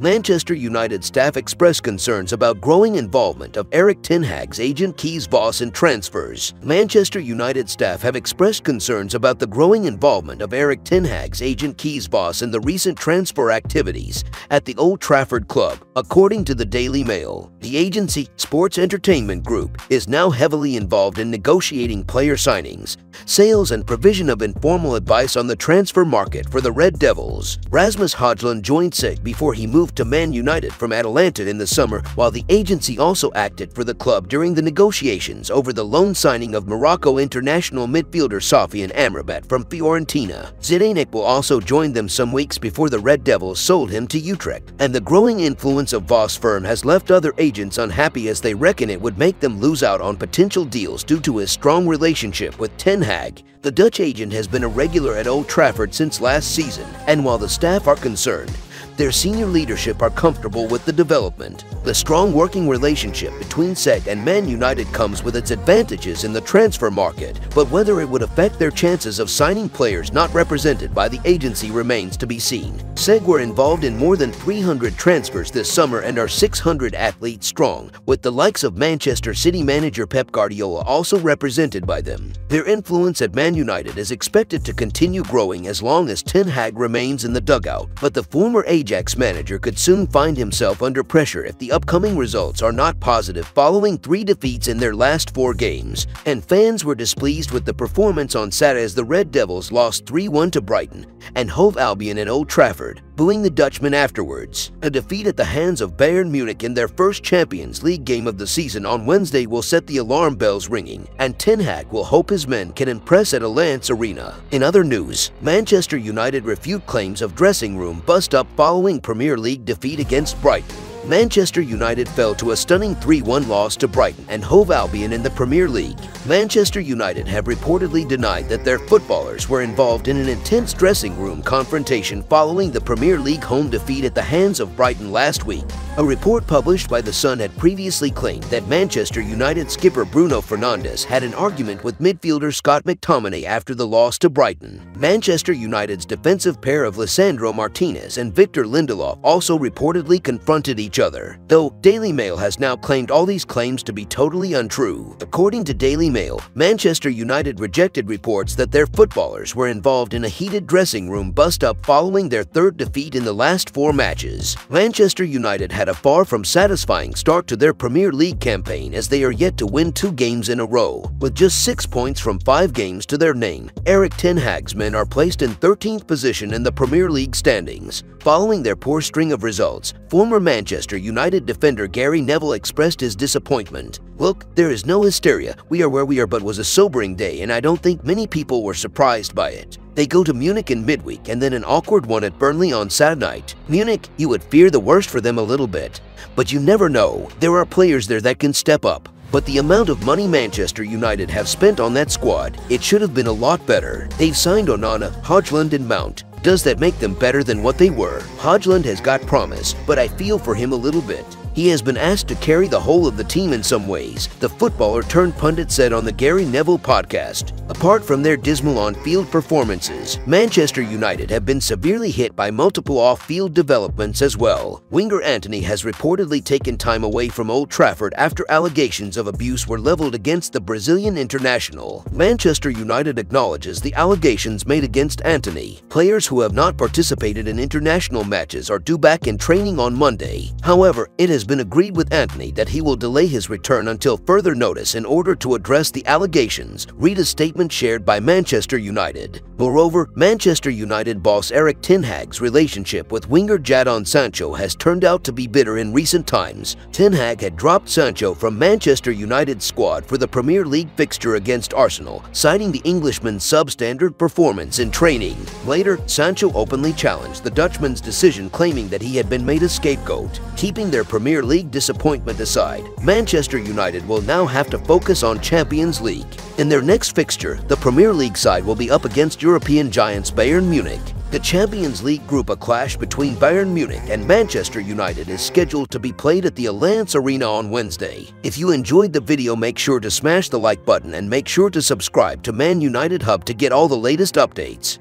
Manchester United staff expressed concerns about growing involvement of Erik ten Hag's agent Kees Vos in transfers. Manchester United staff have expressed concerns about the growing involvement of Erik ten Hag's agent Kees Vos in the recent transfer activities at the Old Trafford club. According to the Daily Mail, the agency, Sports Entertainment Group, is now heavily involved in negotiating player signings, sales and provision of informal advice on the transfer market for the Red Devils. Rasmus Højlund joined HAG before he moved to Man United from Atalanta in the summer, while the agency also acted for the club during the negotiations over the loan signing of Morocco international midfielder Sofian Amrabat from Fiorentina. Zidane will also join them some weeks before the Red Devils sold him to Utrecht, and the growing influence of Vos' firm has left other agents unhappy as they reckon it would make them lose out on potential deals due to his strong relationship with ten Hag. The Dutch agent has been a regular at Old Trafford since last season, and while the staff are concerned, their senior leadership are comfortable with the development. The strong working relationship between HAG and Man United comes with its advantages in the transfer market, but whether it would affect their chances of signing players not represented by the agency remains to be seen. HAG were involved in more than 300 transfers this summer and are 600 athletes strong, with the likes of Manchester City manager Pep Guardiola also represented by them. Their influence at Man United is expected to continue growing as long as ten Hag remains in the dugout, but the former Ajax manager could soon find himself under pressure if the upcoming results are not positive following 3 defeats in their last 4 games, and fans were displeased with the performance on Saturday as the Red Devils lost 3-1 to Brighton and Hove Albion at Old Trafford, booing the Dutchman afterwards. A defeat at the hands of Bayern Munich in their first Champions League game of the season on Wednesday will set the alarm bells ringing, and ten Hag will hope his men can impress at Allianz Arena. In other news, Manchester United refute claims of dressing room bust-up following Premier League defeat against Brighton. Manchester United fell to a stunning 3-1 loss to Brighton and Hove Albion in the Premier League. Manchester United have reportedly denied that their footballers were involved in an intense dressing room confrontation following the Premier League home defeat at the hands of Brighton last week. A report published by The Sun had previously claimed that Manchester United skipper Bruno Fernandes had an argument with midfielder Scott McTominay after the loss to Brighton. Manchester United's defensive pair of Lisandro Martinez and Victor Lindelof also reportedly confronted each other, though Daily Mail has now claimed all these claims to be totally untrue. According to Daily Mail, Manchester United rejected reports that their footballers were involved in a heated dressing room bust-up following their 3rd defeat in the last 4 matches. Manchester United had a far from satisfying start to their Premier League campaign as they are yet to win 2 games in a row. With just 6 points from 5 games to their name, Erik ten Hag's men are placed in 13th position in the Premier League standings. Following their poor string of results, former Manchester United defender Gary Neville expressed his disappointment. "Look, there is no hysteria. We are where we are, but was a sobering day, and I don't think many people were surprised by it. They go to Munich in midweek and then an awkward one at Burnley on Saturday night. Munich, you would fear the worst for them a little bit. But you never know. There are players there that can step up. But the amount of money Manchester United have spent on that squad, it should have been a lot better. They've signed Onana, Højlund and Mount. Does that make them better than what they were? Højlund has got promise, but I feel for him a little bit. He has been asked to carry the whole of the team in some ways," the footballer-turned-pundit said on the Gary Neville podcast. Apart from their dismal on-field performances, Manchester United have been severely hit by multiple off-field developments as well. Winger Antony has reportedly taken time away from Old Trafford after allegations of abuse were leveled against the Brazilian international. Manchester United acknowledges the allegations made against Antony. Players who have not participated in international matches are due back in training on Monday. However, it has been agreed with Antony that he will delay his return until further notice in order to address the allegations, read a statement shared by Manchester United. Moreover, Manchester United boss Erik ten Hag's relationship with winger Jadon Sancho has turned out to be bitter in recent times. Ten Hag had dropped Sancho from Manchester United's squad for the Premier League fixture against Arsenal, citing the Englishman's substandard performance in training. Later, Sancho openly challenged the Dutchman's decision, claiming that he had been made a scapegoat. Keeping their Premier League disappointment aside, Manchester United will now have to focus on Champions League. In their next fixture, the Premier League side will be up against European giants Bayern Munich. The Champions League group, a clash between Bayern Munich and Manchester United, is scheduled to be played at the Allianz Arena on Wednesday. If you enjoyed the video, make sure to smash the like button and make sure to subscribe to Man United Hub to get all the latest updates.